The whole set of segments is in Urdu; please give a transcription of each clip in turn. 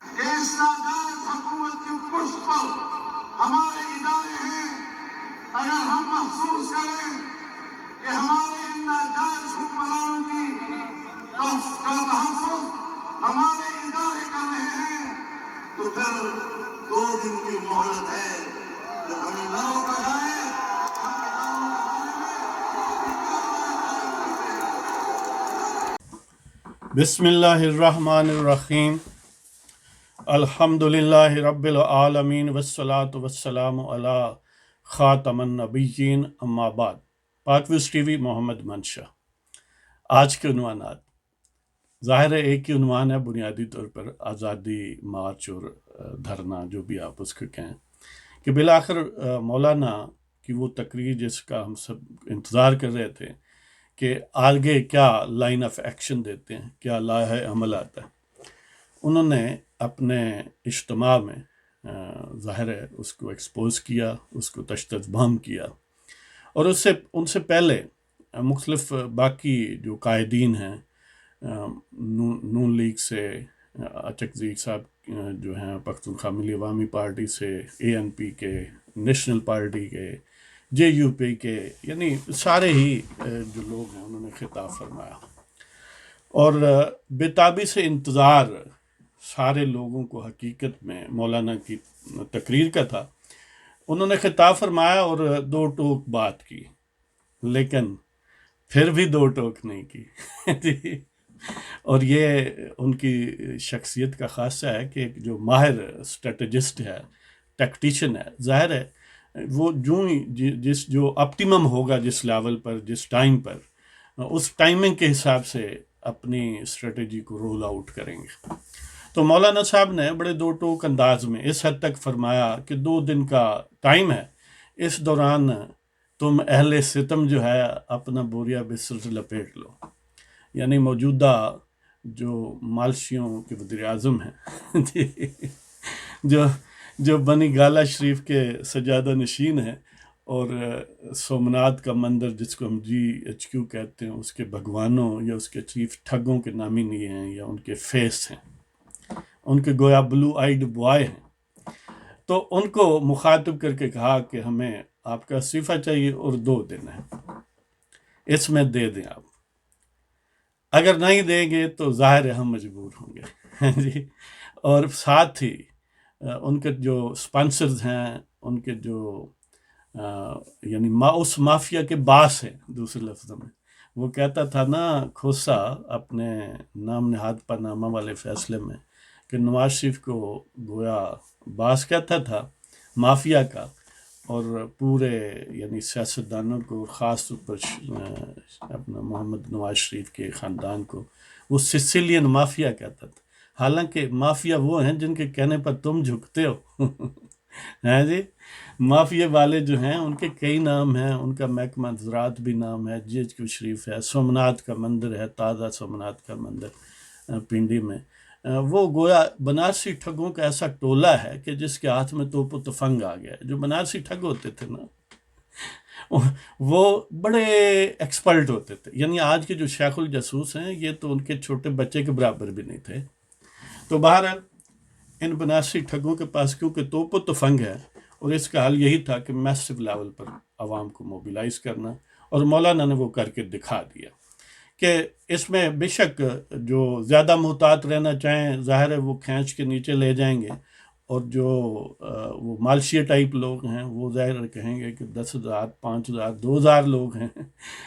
کہ اس ناجائز حکومت کی پشت پر ہمارے ادارے ہیں. اگر ہم محسوس کریں کہ ہمارے ان ناجائز حکمرانوں کا تحفظ ہمارے ادارے کر رہے ہیں تو پھر 2 دن کی مہلت ہے کہ ہم لڑ بجائیں. بسم اللہ الرحمن الرحیم. الحمدللہ رب العالمین والصلاة والسلام علی خاتم النبیین اما بعد. پاکویز ٹی وی محمد منشا. آج کے عنوانات ظاہر ہے ایک ہی عنوان ہے بنیادی طور پر آزادی مارچ اور دھرنا جو بھی آپ اس کو کہیں کہ بالآخر مولانا کی وہ تقریر جس کا ہم سب انتظار کر رہے تھے کہ آگے کیا لائن آف ایکشن دیتے ہیں، کیا لائحہ عمل آتا ہے. انہوں نے اپنے اجتماع میں ظاہر ہے اس کو ایکسپوز کیا، اس کو تشت بام کیا، اور ان سے پہلے مختلف باقی جو قائدین ہیں نون لیگ سے اچکزئی صاحب جو ہیں پختونخوا ملی عوامی پارٹی سے، ANP کے، نیشنل پارٹی کے، JUP کے، یعنی سارے ہی جو لوگ ہیں انہوں نے خطاب فرمایا. اور بےتابی سے انتظار سارے لوگوں کو حقیقت میں مولانا کی تقریر کا تھا. انہوں نے خطاب فرمایا اور 2 ٹوک بات کی، لیکن پھر بھی 2 ٹوک نہیں کی. اور یہ ان کی شخصیت کا خاصہ ہے کہ جو ماہر اسٹریٹجسٹ ہے، ٹیکٹیشین ہے، ظاہر ہے وہ جو اپٹیمم ہوگا جس لیول پر، جس ٹائم پر، اس ٹائمنگ کے حساب سے اپنی اسٹریٹجی کو رول آؤٹ کریں گے. تو مولانا صاحب نے بڑے 2 ٹوک انداز میں اس حد تک فرمایا کہ 2 دن کا ٹائم ہے، اس دوران تم اہل ستم جو ہے اپنا بوریا بستر سے لپیٹ لو. یعنی موجودہ جو مالشیوں کے وزیر اعظم ہیں جو بنی گالا شریف کے سجادہ نشین ہیں، اور سومناتھ کا مندر جس کو ہم GHQ کہتے ہیں، اس کے بھگوانوں یا اس کے چیف ٹھگوں کے نامینی ہیں یا ان کے فیس ہیں، ان کے گویا بلو آئیڈ بوائے ہیں. تو ان کو مخاطب کر کے کہا کہ ہمیں آپ کا استعفیٰ چاہیے اور 2 دن ہیں، اس میں دے دیں آپ. اگر نہیں دیں گے تو ظاہر ہے ہم مجبور ہوں گے. جی. اور ساتھ ہی ان کے جو سپانسرز ہیں، ان کے جو یعنی اس مافیا کے باس ہیں، دوسرے لفظوں میں وہ کہتا تھا نا کھوسا اپنے نام نہاد پر نامہ والے فیصلے میں کہ نواز شریف کو گویا باس کہتا تھا مافیا کا، اور پورے یعنی سیاستدانوں کو، خاص طور پر اپنا محمد نواز شریف کے خاندان کو وہ سسیلین مافیا کہتا تھا. حالانکہ مافیا وہ ہیں جن کے کہنے پر تم جھکتے ہو. ہیں جی. مافیا والے جو ہیں ان کے کئی نام ہیں، ان کا محکمہ زراعت بھی نام ہے، GHQ شریف ہے، سومناتھ کا مندر ہے، تازہ سومناتھ کا مندر پنڈی میں. وہ گویا بنارسی ٹھگوں کا ایسا ٹولہ ہے کہ جس کے ہاتھ میں توپ و تفنگ آ گیا. جو بنارسی ٹھگ ہوتے تھے نا وہ بڑے ایکسپرٹ ہوتے تھے. یعنی آج کے جو شیخ الجاسوس ہیں یہ تو ان کے چھوٹے بچے کے برابر بھی نہیں تھے. تو بہرحال ان بنارسی ٹھگوں کے پاس کیونکہ توپ و تفنگ ہے، اور اس کا حل یہی تھا کہ میسو لیول پر عوام کو موبیلائز کرنا، اور مولانا نے وہ کر کے دکھا دیا کہ اس میں بے شک جو زیادہ محتاط رہنا چاہیں ظاہر ہے وہ کھینچ کے نیچے لے جائیں گے، اور جو وہ مالشیا ٹائپ لوگ ہیں وہ ظاہر کہیں گے کہ 10,000 5,000 2,000 لوگ ہیں.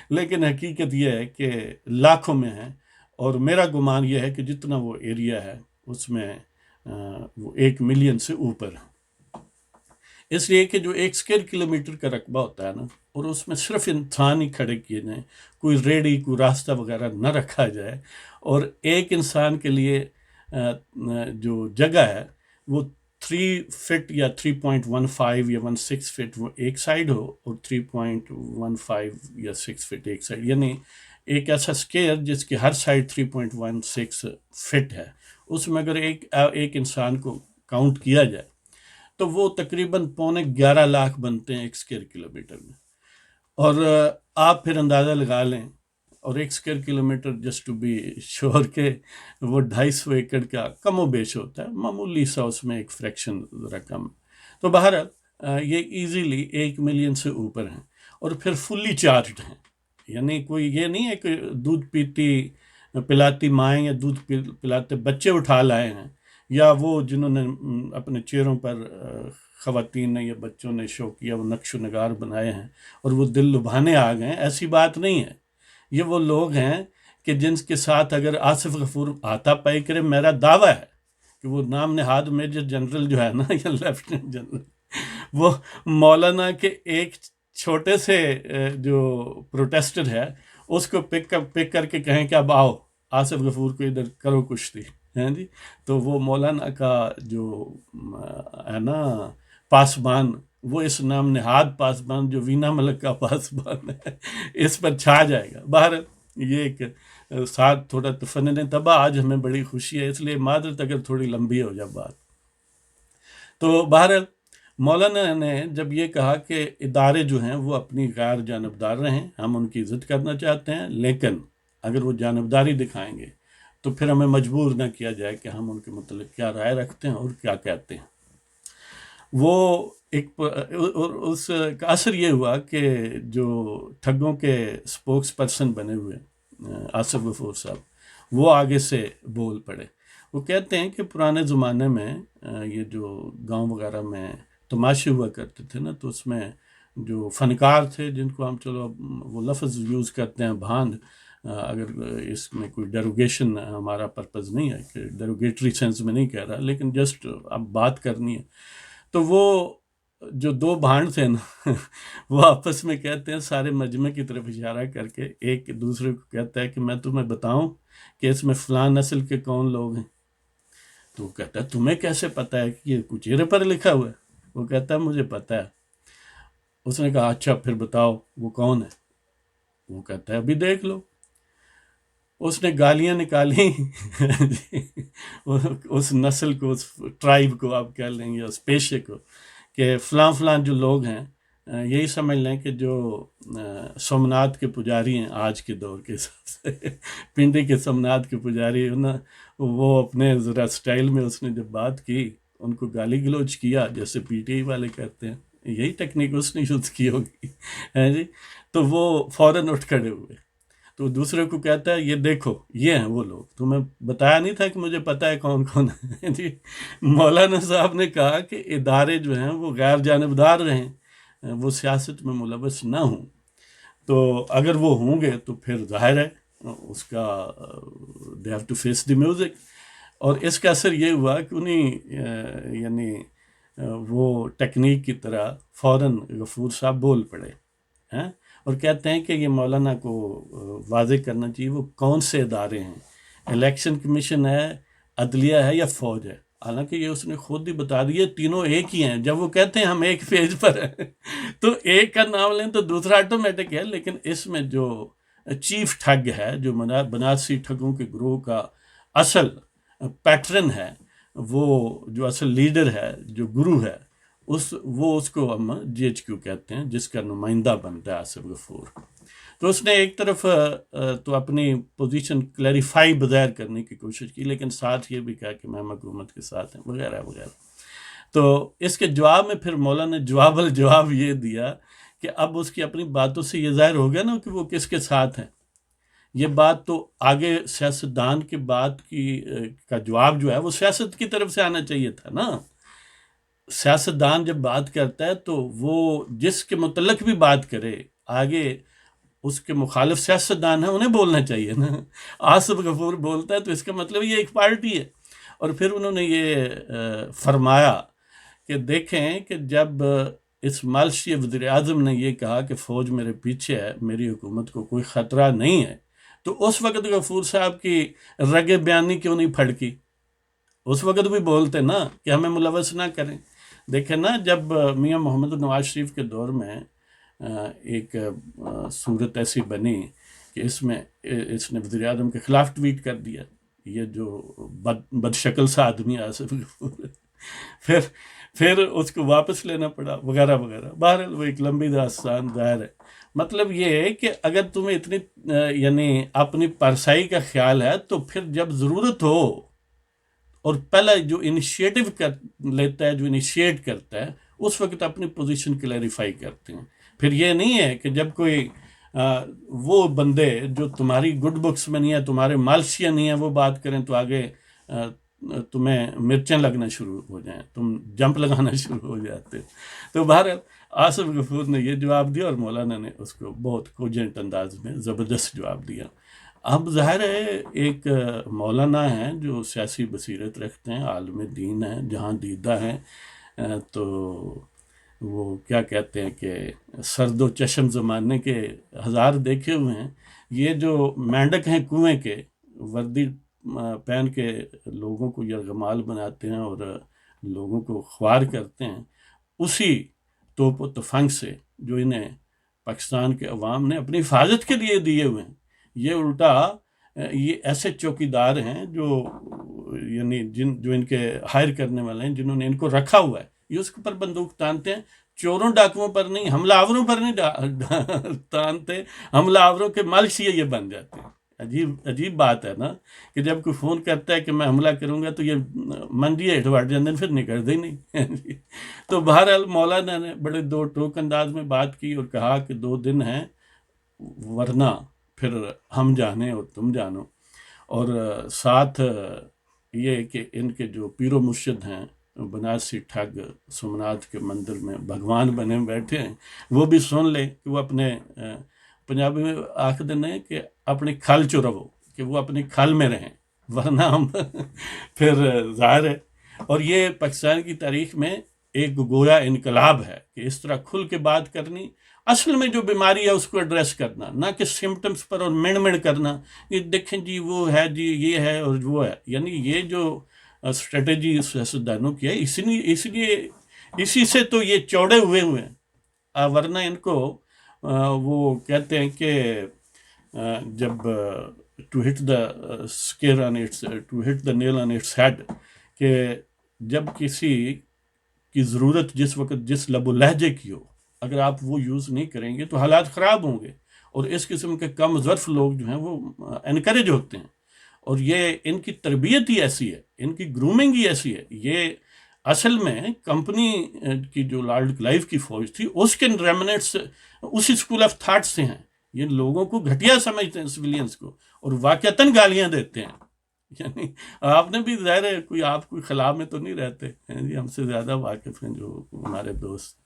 لیکن حقیقت یہ ہے کہ لاکھوں میں ہیں، اور میرا گمان یہ ہے کہ جتنا وہ ایریا ہے اس میں وہ 1 ملین سے اوپر ہے. اس لیے کہ جو 1 اسکوائر کلومیٹر کا رقبہ ہوتا ہے نا، اور اس میں صرف انسان ہی کھڑے کیے جائیں، کوئی ریڑھی، کوئی راستہ وغیرہ نہ رکھا جائے، اور ایک انسان کے لیے جو جگہ ہے وہ 3 فٹ یا 3.15 یا 16 فٹ وہ ایک سائڈ ہو، اور 3.15 یا 6 فٹ ایک سائڈ، یعنی ایک ایسا اسکوائر جس کی ہر سائڈ 3.16 فٹ ہے. اس میں اگر ایک انسان کو کاؤنٹ کیا جائے تو وہ تقریباً 11.25 لاکھ بنتے ہیں 1 اسکوائر کلومیٹر میں. اور آپ پھر اندازہ لگا لیں اور 1 square kilometre just to be sure کہ وہ 250 ایکڑ کا کم و بیش ہوتا ہے، معمولی سا اس میں ایک فریکشن رقم. تو بہرحال یہ ایزیلی 1 ملین سے اوپر ہیں، اور پھر فلی چارجڈ ہیں. یعنی کوئی یہ نہیں ہے کہ دودھ پلاتی مائیں یا دودھ پلاتے بچے اٹھا لائے ہیں، یا وہ جنہوں نے اپنے چہروں پر خواتین نے یا بچوں نے شو کیا وہ نقش و نگار بنائے ہیں اور وہ دل لبھانے آ گئے ہیں. ایسی بات نہیں ہے. یہ وہ لوگ ہیں کہ جن کے ساتھ اگر آصف غفور آتا پائی کرے، میرا دعویٰ ہے کہ وہ نام نہاد میجر جنرل جو ہے نا یا لیفٹیننٹ جنرل، وہ مولانا کے ایک چھوٹے سے جو پروٹیسٹر ہے اس کو پک کر کے کہیں کہ اب آؤ آصف غفور کو ادھر کرو کشتی ہیں جی. تو وہ مولانا کا جو ہے نا پاسبان، وہ اس نام نہاد پاسبان جو وینا ملک کا پاسبان ہے، اس پر چھا جائے گا. باہر یہ ایک ساتھ تھوڑا تفنن طبع آج ہمیں بڑی خوشی ہے، اس لیے معذرت اگر تھوڑی لمبی ہو جائے بات. تو بہرحال مولانا نے جب یہ کہا کہ ادارے جو ہیں وہ اپنی غیر جانبدار رہیں، ہم ان کی عزت کرنا چاہتے ہیں، لیکن اگر وہ جانبداری دکھائیں گے تو پھر ہمیں مجبور نہ کیا جائے کہ ہم ان کے متعلق کیا رائے رکھتے ہیں اور کیا کہتے ہیں. وہ اس کا اثر یہ ہوا کہ جو ٹھگوں کے اسپوکس پرسن بنے ہوئے آصف غفور صاحب، وہ آگے سے بول پڑے. وہ کہتے ہیں کہ پرانے زمانے میں یہ جو گاؤں وغیرہ میں تماشے ہوا کرتے تھے نا، تو اس میں جو فنکار تھے، جن کو ہم چلو وہ لفظ یوز کرتے ہیں بھانڈ، اگر اس میں کوئی ڈیروگیشن ہمارا پرپز نہیں ہے کہ ڈیروگیٹری سینس میں نہیں کہہ رہا، لیکن جسٹ اب بات کرنی ہے. تو وہ جو 2 بھانڈ تھے نا وہ آپس میں کہتے ہیں، سارے مجمع کی طرف اشارہ کر کے ایک دوسرے کو کہتا ہے کہ میں تمہیں بتاؤں کہ اس میں فلاں نسل کے کون لوگ ہیں. تو وہ کہتا ہے تمہیں کیسے پتہ ہے کہ یہ کچھ چہرے پر لکھا ہوا ہے؟ وہ کہتا ہے مجھے پتہ ہے. اس نے کہا اچھا پھر بتاؤ وہ کون ہے؟ وہ کہتا ہے ابھی دیکھ لو. اس نے گالیاں نکالی اس نسل کو، اس ٹرائب کو آپ کہہ لیں یا اس پیشے کو، کہ فلاں فلاں جو لوگ ہیں، یہی سمجھ لیں کہ جو سومناتھ کے پجاری ہیں آج کے دور کے حساب سے، پنڈی کے سومناتھ کے پجاری نا، وہ اپنے ذرا سٹائل میں اس نے جب بات کی، ان کو گالی گلوچ کیا جیسے پی ٹی آئی والے کرتے ہیں. یہی ٹیکنیک اس نے یوز کی ہوگی ہے جی. تو وہ فوراً اٹھ کھڑے ہوئے. تو دوسرے کو کہتا ہے یہ دیکھو یہ ہیں وہ لوگ، تمہیں بتایا نہیں تھا کہ مجھے پتہ ہے کون کون ہے جی. مولانا صاحب نے کہا کہ ادارے جو ہیں وہ غیر جانبدار رہیں، وہ سیاست میں ملوث نہ ہوں. تو اگر وہ ہوں گے تو پھر ظاہر ہے اس کا they have to face the music. اور اس کا اثر یہ ہوا کہ انہیں یعنی وہ ٹیکنیک کی طرح فوراً غفور صاحب بول پڑے ہیں، اور کہتے ہیں کہ یہ مولانا کو واضح کرنا چاہیے وہ کون سے ادارے ہیں، الیکشن کمیشن ہے، عدلیہ ہے یا فوج ہے. حالانکہ یہ اس نے خود ہی بتا دیا تینوں ایک ہی ہیں. جب وہ کہتے ہیں ہم ایک پیج پر ہیں تو ایک کا نام لیں تو دوسرا آٹومیٹک ہے. لیکن اس میں جو چیف ٹھگ ہے، جو بنارسی ٹھگوں کے گروہ کا اصل پیٹرن ہے، وہ جو اصل لیڈر ہے، جو گرو ہے، وہ اس کو ہم جی ایچ کیو کہتے ہیں، جس کا نمائندہ بنتا ہے آصف غفور. تو اس نے ایک طرف تو اپنی پوزیشن کلیریفائی بظاہر کرنے کی کوشش کی، لیکن ساتھ یہ بھی کہا کہ میں حکومت کے ساتھ ہیں وغیرہ وغیرہ. تو اس کے جواب میں پھر مولانا نے جواب الجواب یہ دیا کہ اب اس کی اپنی باتوں سے یہ ظاہر ہو گیا نا کہ وہ کس کے ساتھ ہیں. یہ بات تو آگے سیاستدان کی بات کا جواب جو ہے وہ سیاست کی طرف سے آنا چاہیے تھا نا. سیاستدان جب بات کرتا ہے تو وہ جس کے متعلق بھی بات کرے، آگے اس کے مخالف سیاستدان ہیں انہیں بولنا چاہیے نا. آصف غفور بولتا ہے تو اس کا مطلب یہ ایک پارٹی ہے. اور پھر انہوں نے یہ فرمایا کہ دیکھیں کہ جب اس مالشی وزیر اعظم نے یہ کہا کہ فوج میرے پیچھے ہے، میری حکومت کو کوئی خطرہ نہیں ہے، تو اس وقت غفور صاحب کی رگ بیانی کیوں نہیں پھڑکی؟ اس وقت بھی بولتے نا کہ ہمیں ملوث نہ کریں. دیکھیں نا، جب میاں محمد نواز شریف کے دور میں ایک صورت ایسی بنی کہ اس نے وزیر اعظم کے خلاف ٹویٹ کر دیا، یہ جو بد شکل سا آدمی آصف غفور، پھر اس کو واپس لینا پڑا وغیرہ وغیرہ. بہرحال وہ ایک لمبی داستان ظاہر ہے. مطلب یہ ہے کہ اگر تمہیں اتنی یعنی اپنی پرسائی کا خیال ہے تو پھر جب ضرورت ہو اور پہلا جو انیشیٹو لیتا ہے، جو انیشیٹ کرتا ہے، اس وقت اپنی پوزیشن کلیریفائی کرتے ہیں. پھر یہ نہیں ہے کہ جب کوئی وہ بندے جو تمہاری گڈ بکس میں نہیں ہے، تمہارے مالشیا نہیں ہیں، وہ بات کریں تو آگے تمہیں مرچیں لگنا شروع ہو جائیں، تم جمپ لگانا شروع ہو جاتے. تو بہرحال آصف غفور نے یہ جواب دیا اور مولانا نے اس کو بہت کوجنٹ انداز میں زبردست جواب دیا. اب ظاہر ہے ایک مولانا ہیں جو سیاسی بصیرت رکھتے ہیں، عالم دین ہیں، جہاں دیدہ ہیں، تو وہ کیا کہتے ہیں کہ سرد و چشم زمانے کے ہزار دیکھے ہوئے ہیں. یہ جو مینڈک ہیں کنویں کے، وردی پہن کے لوگوں کو یرغمال بناتے ہیں اور لوگوں کو خوار کرتے ہیں، اسی توپ و تفنگ سے جو انہیں پاکستان کے عوام نے اپنی حفاظت کے لیے دیے ہوئے ہیں. یہ الٹا یہ ایسے چوکیدار ہیں جو یعنی جو ان کے ہائر کرنے والے ہیں، جنہوں نے ان کو رکھا ہوا ہے، یہ اس کے اوپر بندوق تانتے ہیں. چوروں ڈاکوؤں پر نہیں، حملہ آوروں پر نہیں تانتے، حملہ آوروں کے مالشیا یہ بن جاتے ہیں. عجیب بات ہے نا کہ جب کوئی فون کرتا ہے کہ میں حملہ کروں گا تو یہ منڈی ہیٹ وٹ جاندے پھر نکلتے ہی نہیں. تو بہرحال مولانا نے بڑے دو ٹوک انداز میں بات کی اور کہا کہ 2 دن ہیں، ورنہ پھر ہم جانے اور تم جانو. اور ساتھ یہ کہ ان کے جو پیر و مرشد ہیں، بنارسی ٹھگ سومناتھ کے مندر میں بھگوان بنے بیٹھے ہیں، وہ بھی سن لیں کہ وہ اپنے پنجابی میں آخر ہیں کہ اپنی کھل چرو، کہ وہ اپنی کھل میں رہیں، ورنہ ہم پھر ظاہر ہے. اور یہ پاکستان کی تاریخ میں ایک گویا انقلاب ہے کہ اس طرح کھل کے بات کرنی، اصل میں جو بیماری ہے اس کو ایڈریس کرنا، نہ کہ سمٹمز پر اور مڑ کرنا کہ دیکھیں جی وہ ہے، جی یہ ہے اور وہ ہے. یعنی یہ جو اسٹریٹجی سیاستدانوں کی ہے، اسی سے تو یہ چوڑے ہوئے ہیں. ورنہ ان کو وہ کہتے ہیں کہ جب to hit the nail on its head, کہ جب کسی کی ضرورت جس وقت جس لب و لہجے کی ہو، اگر آپ وہ یوز نہیں کریں گے تو حالات خراب ہوں گے. اور اس قسم کے کم ظرف لوگ جو ہیں وہ انکریج ہوتے ہیں، اور یہ ان کی تربیت ہی ایسی ہے، ان کی گرومنگ ہی ایسی ہے. یہ اصل میں کمپنی کی جو لارڈ کلائیو کی فوج تھی، اس کے ریمنٹس اسی اسکول آف تھاٹ سے ہیں. یہ لوگوں کو گھٹیا سمجھتے ہیں، سویلینز کو، اور واقعتاً گالیاں دیتے ہیں. یعنی آپ نے بھی ظاہر ہے آپ کوئی خلا میں تو نہیں رہتے ہیں جی، ہم سے زیادہ واقف ہیں جو ہمارے دوست،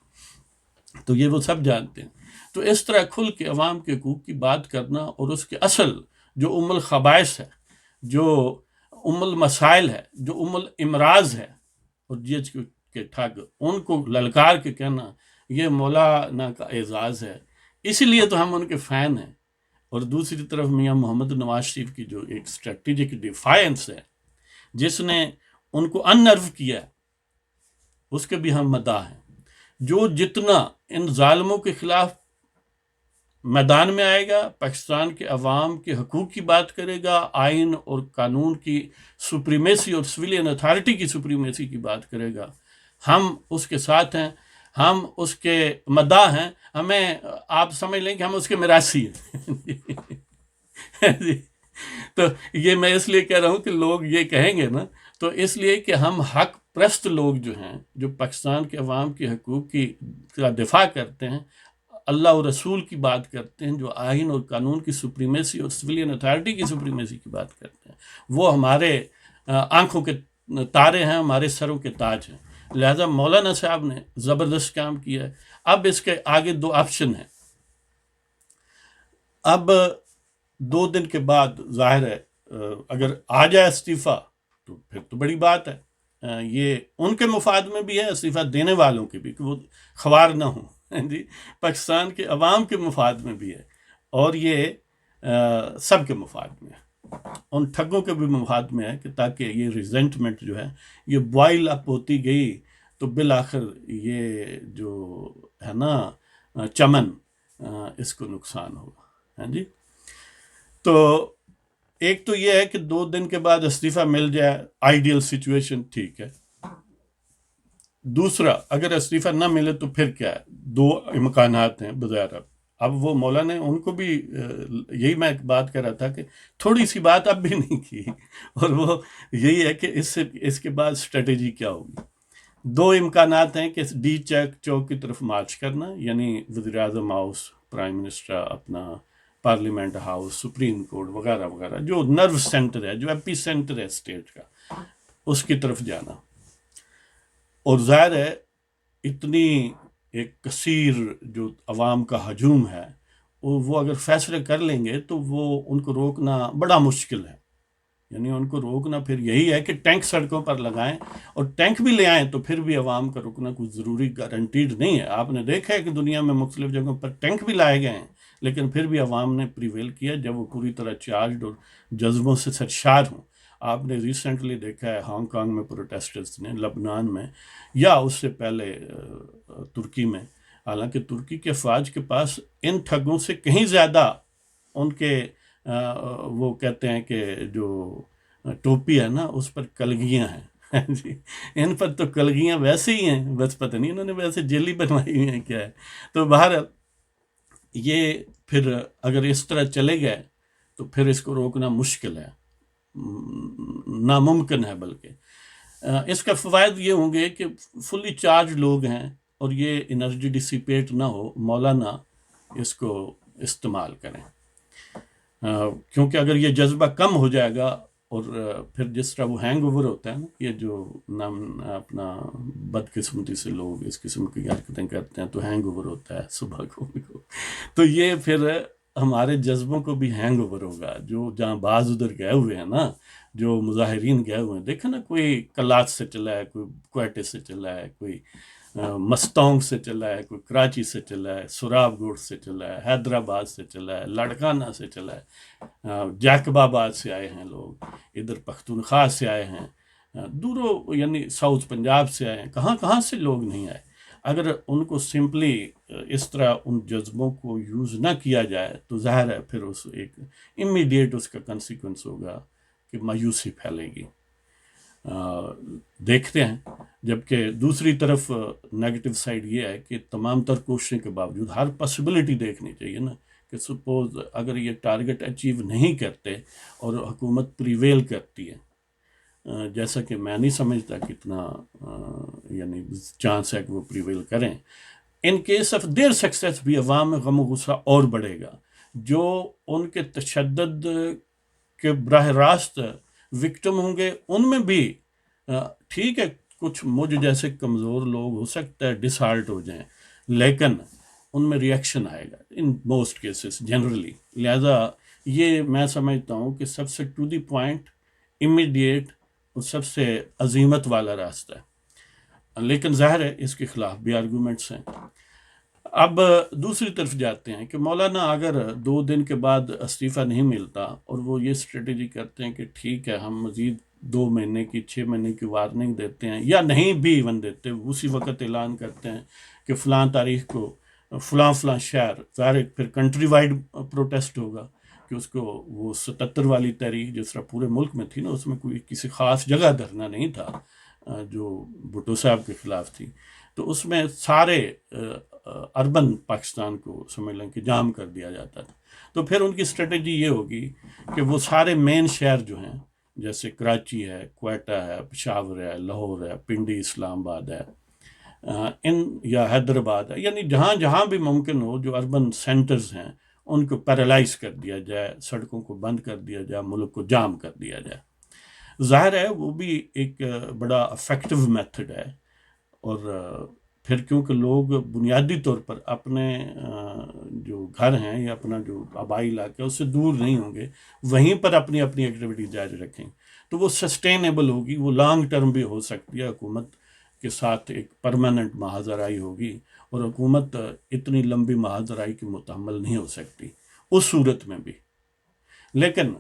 تو یہ وہ سب جانتے ہیں. تو اس طرح کھل کے عوام کے حقوق کی بات کرنا، اور اس کے اصل جو ام الخبائث ہے، جو ام المسائل ہے، جو ام الامراض ہے، اور جی ایچ کے ٹھگ، ان کو للکار کے کہنا، یہ مولانا کا اعزاز ہے. اسی لیے تو ہم ان کے فین ہیں. اور دوسری طرف میاں محمد نواز شریف کی جو ایک اسٹریٹجک ڈیفائنس ہے، جس نے ان کو اننرو کیا، اس کے بھی ہم مداح ہیں. جو جتنا ان ظالموں کے خلاف میدان میں آئے گا، پاکستان کے عوام کے حقوق کی بات کرے گا، آئین اور قانون کی سپریمیسی اور سویلین اتھارٹی کی سپریمیسی کی بات کرے گا، ہم اس کے ساتھ ہیں، ہم اس کے مداح ہیں. ہمیں آپ سمجھ لیں کہ ہم اس کے میراثی ہیں. تو یہ میں اس لیے کہہ رہا ہوں کہ لوگ یہ کہیں گے نا، تو اس لیے کہ ہم حق پرست لوگ جو ہیں، جو پاکستان کے عوام کے حقوق کا دفاع کرتے ہیں، اللہ اور رسول کی بات کرتے ہیں، جو آئین اور قانون کی سپریمیسی اور سویلین اتھارٹی کی سپریمیسی کی بات کرتے ہیں، وہ ہمارے آنکھوں کے تارے ہیں، ہمارے سروں کے تاج ہیں. لہذا مولانا صاحب نے زبردست کام کیا ہے. اب اس کے آگے 2 آپشن ہیں. اب 2 دن کے بعد ظاہر ہے اگر آ جائے استعفیٰ تو پھر تو بڑی بات ہے. یہ ان کے مفاد میں بھی ہے، استعفیٰ دینے والوں کے بھی، کہ وہ خوار نہ ہوں جی، پاکستان کے عوام کے مفاد میں بھی ہے، اور یہ سب کے مفاد میں ہے. ان ٹھگوں کے بھی مفاد میں ہے کہ تاکہ یہ ریزنٹمنٹ جو ہے یہ بوائل اپ ہوتی گئی تو بالآخر یہ جو ہے نا چمن، اس کو نقصان ہوگا. ہاں جی. تو ایک تو یہ ہے کہ 2 دن کے بعد استعفیٰ مل جائے، آئیڈیل سچویشن، ٹھیک ہے. دوسرا، اگر استعفیٰ نہ ملے تو پھر کیا ہے؟ 2 امکانات ہیں بظاہر. اب وہ مولا نے ان کو بھی یہی میں بات کر رہا تھا کہ تھوڑی سی بات اب بھی نہیں کی، اور وہ یہی ہے کہ اس کے بعد اسٹریٹجی کیا ہوگی۔ دو امکانات ہیں کہ ڈی چوک کی طرف مارچ کرنا، یعنی وزیر اعظم ہاؤس، پرائم منسٹر اپنا، پارلیمنٹ ہاؤس، سپریم کورٹ وغیرہ وغیرہ، جو نرو سینٹر ہے، جو ایپی سینٹر ہے اسٹیٹ کا، اس کی طرف جانا۔ اور ظاہر ہے اتنی ایک کثیر جو عوام کا ہجوم ہے، وہ اگر فیصلے کر لیں گے تو وہ ان کو روکنا بڑا مشکل ہے۔ یعنی ان کو روکنا پھر یہی ہے کہ ٹینک سڑکوں پر لگائیں، اور ٹینک بھی لے آئیں تو پھر بھی عوام کا رکنا کچھ ضروری گارنٹیڈ نہیں ہے۔ آپ نے دیکھا ہے کہ دنیا میں مختلف جگہوں پر ٹینک بھی لائے گئے ہیں، لیکن پھر بھی عوام نے پریویل کیا جب وہ پوری طرح چارجڈ اور جذبوں سے سرشار ہوں۔ آپ نے ریسنٹلی دیکھا ہے ہانگ کانگ میں پروٹیسٹرز نے، لبنان میں، یا اس سے پہلے ترکی میں، حالانکہ ترکی کے افواج کے پاس ان ٹھگوں سے کہیں زیادہ ان کے وہ کہتے ہیں کہ جو ٹوپی ہے نا اس پر کلگیاں ہیں جی، ان پر تو کلگیاں ویسے ہی ہیں، بس پتہ نہیں انہوں نے ویسے جیلی بنوائی ہوئی ہیں کیا ہے۔ تو بہرحال یہ پھر اگر اس طرح چلے گئے تو پھر اس کو روکنا مشکل ہے، ناممکن ہے۔ بلکہ اس کا فوائد یہ ہوں گے کہ فلی چارج لوگ ہیں، اور یہ انرجی ڈسیپیٹ نہ ہو، مولانا اس کو استعمال کریں، کیونکہ اگر یہ جذبہ کم ہو جائے گا، اور پھر جس طرح وہ ہینگ اوور ہوتا ہے نا، یہ جو نام اپنا بدقسمتی سے لوگ اس قسم کی حرکتیں کرتے ہیں تو ہینگ اوور ہوتا ہے صبح کو، تو یہ پھر ہمارے جذبوں کو بھی ہینگ اوور ہوگا۔ جو جہاں بعض ادھر گئے ہوئے ہیں نا، جو مظاہرین گئے ہوئے ہیں، دیکھا نا، کوئی کلات سے چلا ہے، کوئی کوئٹے سے چلا ہے، کوئی مستونگ سے چلا ہے، کوئی کراچی سے چلا ہے، سراب گوڑ سے چلا ہے، حیدرآباد سے چلا ہے، لڑکانہ سے چلا ہے، جیکب آباد سے آئے ہیں لوگ، ادھر پختونخوا سے آئے ہیں، دوروں یعنی ساؤتھ پنجاب سے آئے ہیں، کہاں کہاں سے لوگ نہیں آئے۔ اگر ان کو سمپلی اس طرح ان جذبوں کو یوز نہ کیا جائے تو ظاہر ہے پھر اس ایک امیڈیٹ اس کا کنسیکوینس ہوگا کہ مایوسی پھیلے گی۔ دیکھتے ہیں، جبکہ دوسری طرف نیگیٹو سائڈ یہ ہے کہ تمام تر کوششوں کے باوجود ہر پاسبلٹی دیکھنی چاہیے نا، کہ سپوز اگر یہ ٹارگٹ اچیو نہیں کرتے اور حکومت پریویل کرتی ہے، جیسا کہ میں نہیں سمجھتا کتنا یعنی چانس ہے کہ وہ پریویل کریں، in case of there success بھی عوام میں غم و غصہ اور بڑھے گا۔ جو ان کے تشدد کے براہ راست وکٹم ہوں گے، ان میں بھی ٹھیک ہے کچھ مجھ جیسے کمزور لوگ ہو سکتا ہے ڈس ہارٹ ہو جائیں، لیکن ان میں ریئیکشن آئے گا ان موسٹ کیسز جنرلی۔ لہذا یہ میں سمجھتا ہوں کہ سب سے ٹو دی پوائنٹ، امیڈیٹ اور سب سے عزیمت والا راستہ ہے، لیکن ظاہر ہے اس کے خلاف بھی آرگومنٹس ہیں۔ اب دوسری طرف جاتے ہیں کہ مولانا اگر 2 دن کے بعد استعفیٰ نہیں ملتا اور وہ یہ اسٹریٹجی کرتے ہیں کہ ٹھیک ہے ہم مزید 2 مہینے کی 6 مہینے کی وارننگ دیتے ہیں، یا نہیں بھی ایون دیتے، اسی وقت اعلان کرتے ہیں کہ فلاں تاریخ کو فلاں شہر، ظاہر پھر کنٹری وائڈ پروٹیسٹ ہوگا، کہ اس کو وہ 77 والی تاریخ جس طرح پورے ملک میں تھی نا، اس میں کوئی کسی خاص جگہ دھرنا نہیں تھا جو بھٹو صاحب کے خلاف تھی، تو اس میں سارے اربن پاکستان کو سمجھ لیں کہ جام کر دیا جاتا تھا۔ تو پھر ان کی اسٹریٹجی یہ ہوگی کہ وہ سارے مین شہر جو ہیں، جیسے کراچی ہے، کوئٹہ ہے، پشاور ہے، لاہور ہے، پنڈی اسلام آباد ہے، یا حیدرآباد ہے، یعنی جہاں جہاں بھی ممکن ہو جو اربن سینٹرز ہیں ان کو پیرالائز کر دیا جائے، سڑکوں کو بند کر دیا جائے، ملک کو جام کر دیا جائے۔ ظاہر ہے وہ بھی ایک بڑا افیکٹو میتھڈ ہے، اور پھر کیونکہ لوگ بنیادی طور پر اپنے جو گھر ہیں یا اپنا جو آبائی علاقہ ہے اس سے دور نہیں ہوں گے، وہیں پر اپنی اپنی ایکٹیویٹی جاری رکھیں، تو وہ سسٹینیبل ہوگی، وہ لانگ ٹرم بھی ہو سکتی ہے، حکومت کے ساتھ ایک پرماننٹ محاذ آرائی ہوگی، اور حکومت اتنی لمبی محاذ آرائی کی متحمل نہیں ہو سکتی اس صورت میں بھی۔ لیکن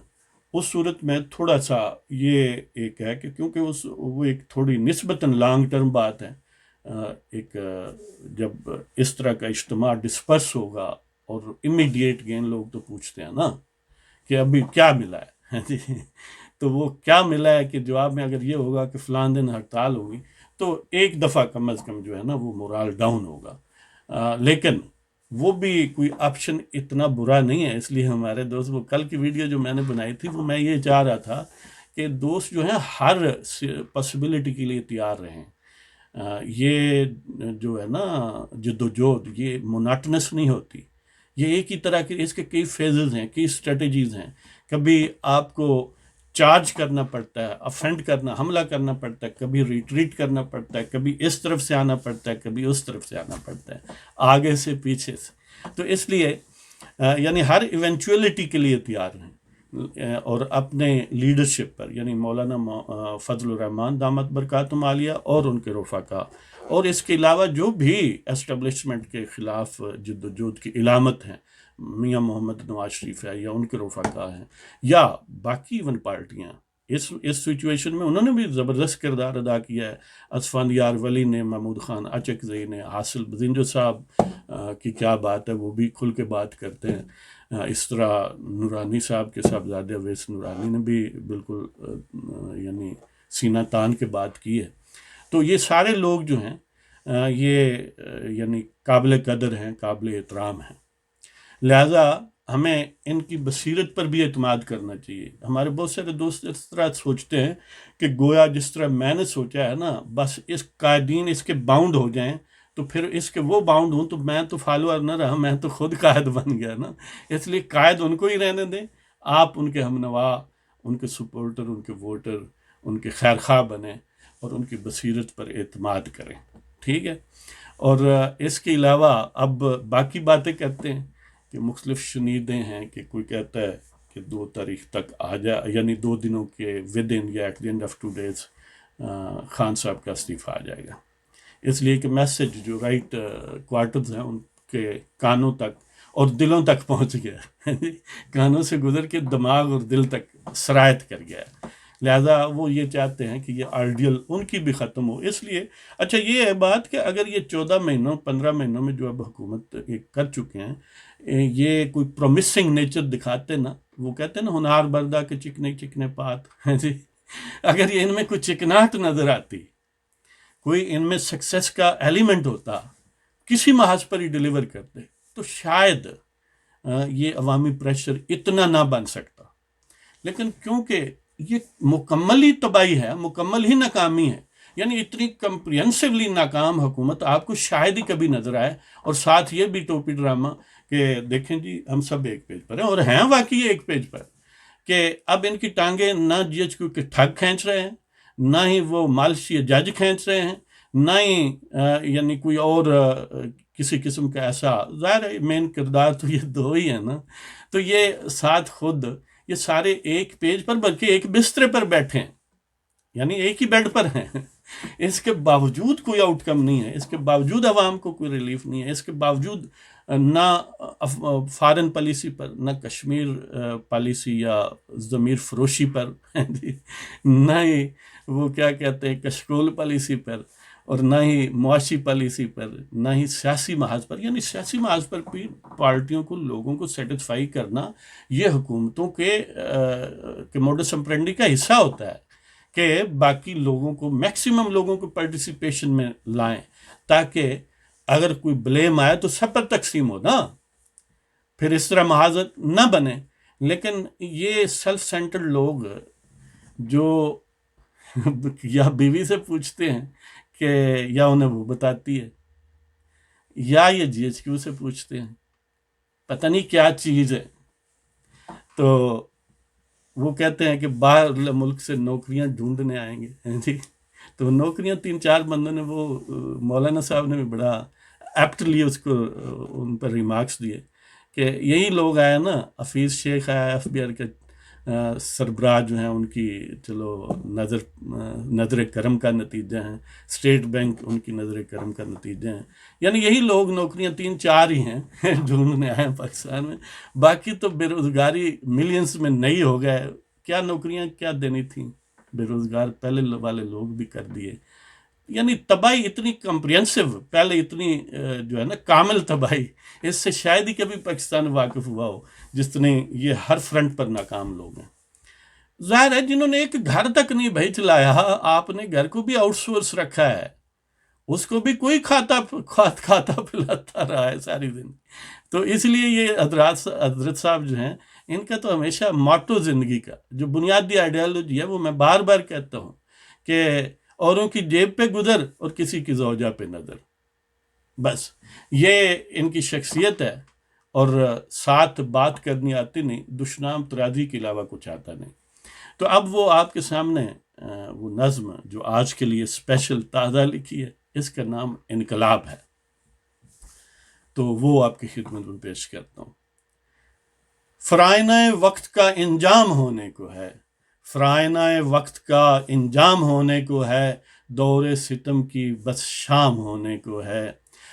اس صورت میں تھوڑا سا یہ ایک ہے کہ کیونکہ وہ ایک تھوڑی نسبتاً لانگ ٹرم بات ہے، ایک جب اس طرح کا اجتماع ڈسپرس ہوگا اور امیڈیٹ گین، لوگ تو پوچھتے ہیں نا کہ ابھی کیا ملا ہے، تو وہ کیا ملا ہے کہ جواب میں اگر یہ ہوگا کہ فلاں دن ہڑتال ہوگی تو ایک دفعہ کم از کم جو ہے نا وہ مورال ڈاؤن ہوگا۔ لیکن وہ بھی کوئی آپشن اتنا برا نہیں ہے. اس لیے ہمارے دوست، وہ کل کی ویڈیو جو میں نے بنائی تھی وہ میں یہ چاہ رہا تھا کہ دوست جو ہیں ہر پاسبلٹی کے لیے تیار رہیں. یہ جو ہے نا جدوجہد یہ موناٹنس نہیں ہوتی، یہ ایک ہی طرح کے، اس کے کئی فیزز ہیں، کئی اسٹریٹجیز ہیں. کبھی آپ کو چارج کرنا پڑتا ہے، افینڈ کرنا، حملہ کرنا پڑتا ہے، کبھی ریٹریٹ کرنا پڑتا ہے، کبھی اس طرف سے آنا پڑتا ہے، کبھی اس طرف سے آنا پڑتا ہے، آگے سے پیچھے سے. تو اس لیے یعنی ہر ایونچولیٹی کے لیے تیار ہیں. اور اپنے لیڈرشپ پر، یعنی مولانا فضل الرحمان دامت برکاتہم عالیہ اور ان کے رفقا، اور اس کے علاوہ جو بھی اسٹیبلشمنٹ کے خلاف جدوجہد کی علامت ہیں، میاں محمد نواز شریف ہے یا ان کے رفقا ہیں یا باقی ایون پارٹیاں، اس سچویشن میں انہوں نے بھی زبردست کردار ادا کیا ہے. اسفندیار ولی نے، محمود خان اچکزئی نے، حاصل بزنجو صاحب کی کیا بات ہے، وہ بھی کھل کے بات کرتے ہیں. اس طرح نورانی صاحب کے صاحبزادے اویس نورانی نے بھی بالکل یعنی سینہ تان کے بات کی ہے. تو یہ سارے لوگ جو ہیں یہ یعنی قابل قدر ہیں، قابل احترام ہیں. لہٰذا ہمیں ان کی بصیرت پر بھی اعتماد کرنا چاہیے. ہمارے بہت سارے دوست اس طرح سوچتے ہیں کہ گویا جس طرح میں نے سوچا ہے نا، بس اس قائدین اس کے باؤنڈ ہو جائیں تو پھر اس کے وہ باؤنڈ ہوں تو میں تو فالوور نہ رہا، میں تو خود قائد بن گیا نا. اس لیے قائد ان کو ہی رہنے دیں، آپ ان کے ہم نوا، ان کے سپورٹر، ان کے ووٹر، ان کے خیر خواہ بنیں اور ان کی بصیرت پر اعتماد کریں. ٹھیک ہے. اور اس کے علاوہ اب باقی باتیں کرتے ہیں کہ مختلف شنیدیں ہیں کہ کوئی کہتا ہے کہ 2 تاریخ تک آ جائے، یعنی 2 دنوں کے ود ان یا at the end of 2 days Khan صاحب کا استعفیٰ آ جائے گا. اس لیے کہ میسج جو رائٹ کوارٹرز ہیں ان کے کانوں تک اور دلوں تک پہنچ گیا، کانوں سے گزر کے دماغ اور دل تک سرایت کر گیا. لہٰذا وہ یہ چاہتے ہیں کہ یہ آئیڈیل ان کی بھی ختم ہو. اس لیے اچھا یہ ہے بات کہ اگر یہ 14 مہینوں 15 مہینوں میں جو اب حکومت کر چکے ہیں، یہ کوئی پرومسنگ نیچر دکھاتے نا، وہ کہتے ہیں نا ہنار بردہ کے چکنے چکنے پات. اگر یہ ان میں کوئی چکناہٹ نظر آتی، کوئی ان میں سکسیس کا ایلیمنٹ ہوتا، کسی محاذ پر ہی ڈیلیور کرتے، تو شاید یہ عوامی پریشر اتنا نہ بن سکتا. لیکن کیونکہ یہ مکمل ہی تباہی ہے، مکمل ہی ناکامی ہے، یعنی اتنی کمپریہنسولی ناکام حکومت آپ کو شاید ہی کبھی نظر آئے. اور ساتھ یہ بھی ٹوپی ڈرامہ کہ دیکھیں جی ہم سب ایک پیج پر ہیں، اور ہیں واقعی ایک پیج پر، کہ اب ان کی ٹانگیں نہ جی ایچ کیو کے ٹھگ کھینچ رہے ہیں، نہ ہی وہ مالشی جج کھینچ رہے ہیں، نہ ہی یعنی کوئی اور کسی قسم کا ایسا. ظاہر ہے مین کردار تو یہ 2 ہی ہیں نا. تو یہ ساتھ خود یہ سارے ایک پیج پر بلکہ ایک بسترے پر بیٹھے ہیں، یعنی ایک ہی بیڈ پر ہیں. اس کے باوجود کوئی آؤٹ کم نہیں ہے، اس کے باوجود عوام کو کوئی ریلیف نہیں ہے، اس کے باوجود نہ فارن پالیسی پر، نہ کشمیر پالیسی یا ضمیر فروشی پر، نہ ہی وہ کیا کہتے ہیں کشکول پالیسی پر، اور نہ ہی معاشی پالیسی پر، نہ ہی سیاسی محاذ پر. یعنی سیاسی محاذ پر بھی پارٹیوں کو، لوگوں کو سیٹسفائی کرنا یہ حکومتوں کے موڈس امپرینڈی کا حصہ ہوتا ہے کہ باقی لوگوں کو، میکسیمم لوگوں کو پارٹیسپیشن میں لائیں، تاکہ اگر کوئی بلیم آئے تو سب پر تقسیم ہو نا، پھر اس طرح محاذ نہ بنے. لیکن یہ سیلف سینٹرڈ لوگ جو یا بیوی سے پوچھتے ہیں کہ یا انہیں وہ بتاتی ہے، یا یہ جی ایچ کیو سے پوچھتے ہیں، پتہ نہیں کیا چیز ہے، تو وہ کہتے ہیں کہ باہر ملک سے نوکریاں ڈھونڈنے آئیں گے. جی تو نوکریاں 3-4 بندوں نے، وہ مولانا صاحب نے بھی بڑا ایپٹلی اس کو ان پر ریمارکس دیے کہ یہی لوگ آئے نا، حفیظ شیخ آیا ایف بی آر کے سربراہ جو ہیں، ان کی چلو نظر کرم کا نتیجہ ہیں، اسٹیٹ بینک ان کی نظر کرم کا نتیجہ ہیں. یعنی یہی لوگ نوکریاں 3-4 ہی ہیں ڈھونڈنے آئے ہیں پاکستان میں. باقی تو بے روزگاری ملینز میں نہیں ہو گئے. کیا نوکریاں کیا دینی تھیں، بے روزگار پہلے والے لوگ بھی کر دیے. یعنی تباہی اتنی کمپریہنسو، پہلے اتنی جو ہے نا کامل تباہی، اس سے شاید ہی کبھی پاکستان واقف ہوا ہو جس نے یہ ہر فرنٹ پر ناکام لوگ ہیں. ظاہر ہے جنہوں نے ایک گھر تک نہیں بھائی چلایا، آپ نے گھر کو بھی آؤٹ سورس رکھا ہے، اس کو بھی کوئی کھاتا پلاتا رہا ہے ساری زندگی. تو اس لیے یہ حضرت صاحب جو ہیں، ان کا تو ہمیشہ ماٹو زندگی کا جو بنیادی آئیڈیالوجی ہے، وہ میں بار بار کہتا ہوں کہ اوروں کی جیب پہ گزر اور کسی کی زوجہ پہ نظر. بس یہ ان کی شخصیت ہے، اور ساتھ بات کرنی آتی نہیں، دشنام ترازی کے علاوہ کچھ آتا نہیں. تو اب وہ آپ کے سامنے وہ نظم جو آج کے لیے اسپیشل تازہ لکھی ہے، اس کا نام انقلاب ہے. تو وہ آپ کی خدمت میں پیش کرتا ہوں. فرائنہ وقت کا انجام ہونے کو ہے، فرائنہ وقت کا انجام ہونے کو ہے، دور ستم کی بس شام ہونے کو ہے.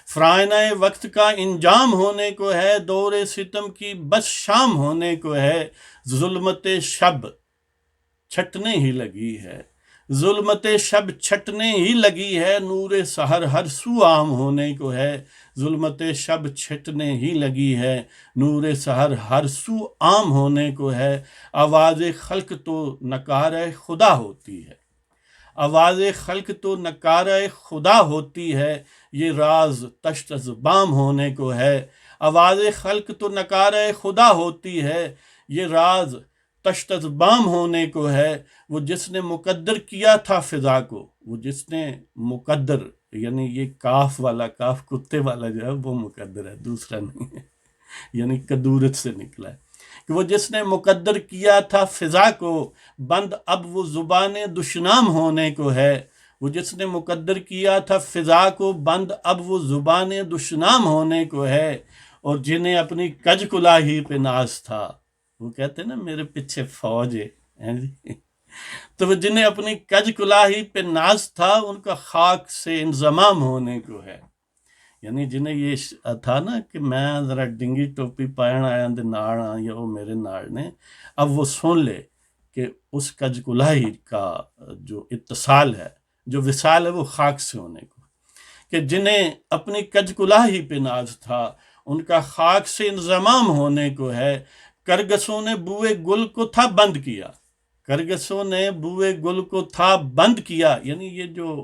فرائنہ وقت کا انجام ہونے کو ہے، دور ستم کی بس شام ہونے کو ہے. ظلمت شب چھٹنے ہی لگی ہے، ظلمت شب چھٹنے ہی لگی ہے، نور سحر ہر سو عام ہونے کو ہے. ظلمت شب چھٹنے ہی لگی ہے، نور سحر ہر سو عام ہونے کو ہے. آواز خلق تو نکارہ خدا ہوتی ہے، آواز خلق تو نکارہ خدا ہوتی ہے، یہ راز تشت از بام ہونے کو ہے. آواز خلق تو نکارہ خدا ہوتی ہے، یہ راز تشت از بام ہونے کو ہے. وہ جس نے مقدر کیا تھا فضا کو، وہ جس نے مقدر، یعنی یہ کاف والا، کاف کتے والا جو ہے وہ مقدر ہے، دوسرا نہیں ہے، یعنی کدورت سے نکلا ہے. کہ وہ جس نے مقدر کیا تھا فضا کو، بند اب وہ زبان دشنام ہونے کو ہے. وہ جس نے مقدر کیا تھا فضا کو، بند اب وہ زبان دشنام ہونے کو ہے. اور جنہیں اپنی کج کلاہی پہ ناز تھا، وہ کہتے ہیں نا میرے پیچھے فوج ہے جی. تو وہ جنہیں اپنی کج کلاہی پہ ناز تھا، ان کا خاک سے انضمام ہونے کو ہے. یعنی جنہیں یہ تھا نا کہ میں ذرا ڈنگی ٹوپی پائن آیا دے ناڑ ہاں، یا وہ میرے ناڑ نے، اب وہ سن لے کہ اس کج کلاہی کا جو اتصال ہے، جو وصال ہے، وہ خاک سے ہونے کو. کہ جنہیں اپنی کج کلاہی پہ ناز تھا، ان کا خاک سے انضمام ہونے کو ہے. کرگسوں نے بوئے گل کو تھا بند کیا، کرگسوں نے بوئے گل کو تھا بند کیا. یعنی یہ جو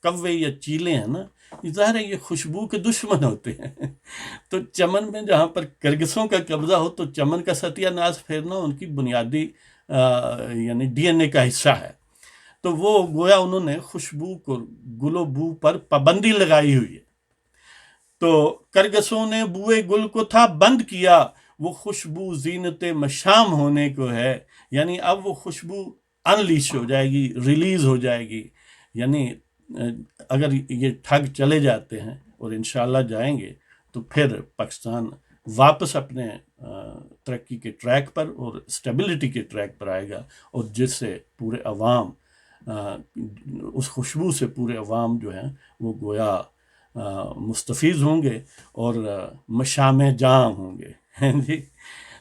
کوے یا چیلے ہیں نا، ظاہر ہے یہ خوشبو کے دشمن ہوتے ہیں. تو چمن میں جہاں پر کرگسوں کا قبضہ ہو، تو چمن کا ستیہ ناز پھیرنا ان کی بنیادی یعنی ڈی این اے کا حصہ ہے. تو وہ گویا انہوں نے خوشبو کو، گل و بو پر پابندی لگائی ہوئی ہے. تو کرگسوں نے بوئے گل کو تھا بند کیا، وہ خوشبو زینت مشام ہونے کو ہے. یعنی اب وہ خوشبو انلیش ہو جائے گی، ریلیز ہو جائے گی. یعنی اگر یہ ٹھگ چلے جاتے ہیں اور انشاءاللہ جائیں گے، تو پھر پاکستان واپس اپنے ترقی کے ٹریک پر اور اسٹیبلٹی کے ٹریک پر آئے گا، اور جس سے پورے عوام، اس خوشبو سے پورے عوام جو ہیں وہ گویا مستفیض ہوں گے اور مشام جاں ہوں گے جی.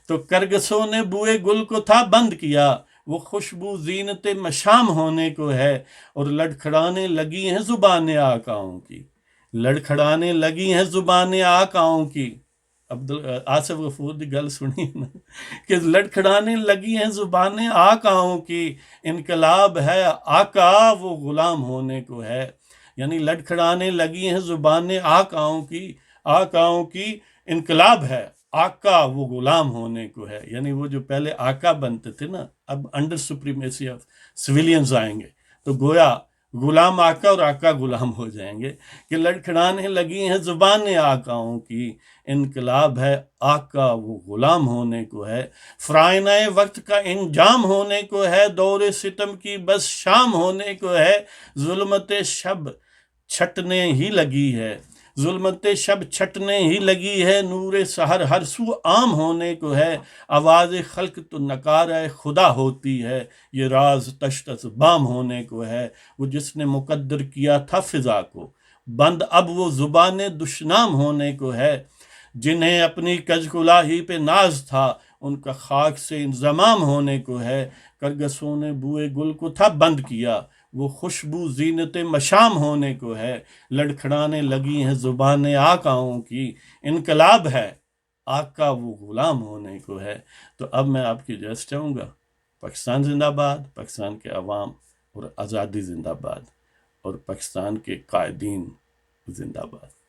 تو کرگسوں نے بوئے گل کو تھا بند کیا، وہ خوشبو زینت مشام ہونے کو ہے. اور لڑکھڑانے لگی ہیں زبان آقاؤں کی، لڑکھڑانے لگی ہیں زبان آقاؤں کی. آصف غفور دی گل سنی نا کہ لڑکھڑانے لگی ہیں زبان آقاؤں کی، انقلاب ہے آقا وہ غلام ہونے کو ہے. یعنی لڑکھڑانے لگی ہیں زبان آقاؤں کی، آقاؤں کی انقلاب ہے آقا وہ غلام ہونے کو ہے. یعنی وہ جو پہلے آقا بنتے تھے نا، اب انڈر سپریمیسی آف سویلینز آئیں گے، تو گویا غلام آقا اور آقا غلام ہو جائیں گے. کہ لڑکھڑانے لگی ہیں زبان آقاؤں کی، انقلاب ہے آقا وہ غلام ہونے کو ہے. فرائنہ وقت کا انجام ہونے کو ہے، دور ستم کی بس شام ہونے کو ہے. ظلمت شب چھٹنے ہی لگی ہے، ظلمت شب چھٹنے ہی لگی ہے، نور سحر ہر سو عام ہونے کو ہے. آواز خلق تو نکارہ خدا ہوتی ہے، یہ راز تشت از بام ہونے کو ہے. وہ جس نے مقدر کیا تھا فضا کو، بند اب وہ زبان دشنام ہونے کو ہے. جنہیں اپنی کج کلاہی پہ ناز تھا، ان کا خاک سے انضمام ہونے کو ہے. کرگسوں نے بوئے گل کو تھا بند کیا، وہ خوشبو زینت مشام ہونے کو ہے. لڑکھڑانے لگی ہیں زبان آقاؤں کی، انقلاب ہے آقا وہ غلام ہونے کو ہے. تو اب میں آپ کی اجازت چاہوں گا. پاکستان زندہ باد، پاکستان کے عوام اور آزادی زندہ باد، اور پاکستان کے قائدین زندہ باد.